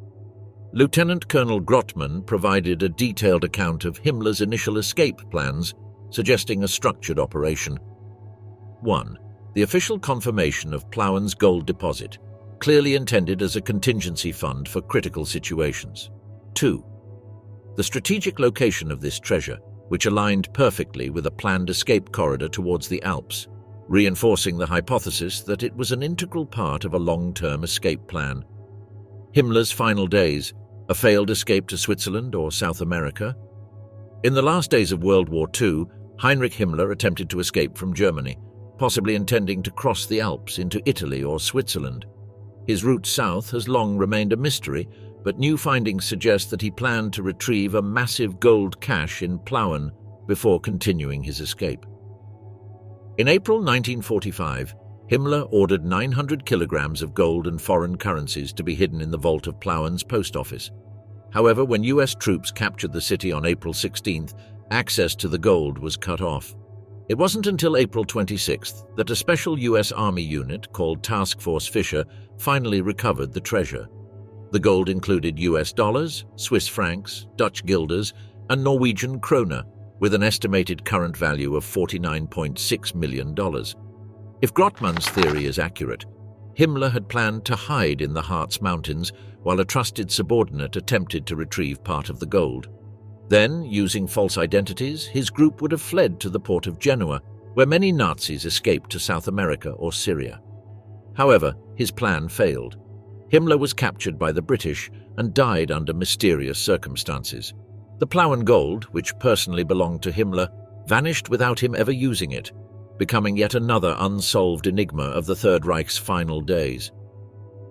Lieutenant Colonel Grottmann provided a detailed account of Himmler's initial escape plans, suggesting a structured operation. 1. The official confirmation of Plauen's gold deposit, clearly intended as a contingency fund for critical situations. 2. The strategic location of this treasure, which aligned perfectly with a planned escape corridor towards the Alps, reinforcing the hypothesis that it was an integral part of a long-term escape plan. Himmler's final days, a failed escape to Switzerland or South America? In the last days of World War II, Heinrich Himmler attempted to escape from Germany, possibly intending to cross the Alps into Italy or Switzerland. His route south has long remained a mystery, but new findings suggest that he planned to retrieve a massive gold cache in Plauen before continuing his escape. In April 1945, Himmler ordered 900 kilograms of gold and foreign currencies to be hidden in the vault of Plauen's post office. However, when US troops captured the city on April 16th, access to the gold was cut off. It wasn't until April 26th that a special US Army unit called Task Force Fischer finally recovered the treasure. The gold included US dollars, Swiss francs, Dutch guilders, and Norwegian krone, with an estimated current value of $49.6 million. If Grottmann's theory is accurate, Himmler had planned to hide in the Harz Mountains while a trusted subordinate attempted to retrieve part of the gold. Then, using false identities, his group would have fled to the port of Genoa, where many Nazis escaped to South America or Syria. However, his plan failed. Himmler was captured by the British and died under mysterious circumstances. The Plauen gold, which personally belonged to Himmler, vanished without him ever using it, becoming yet another unsolved enigma of the Third Reich's final days.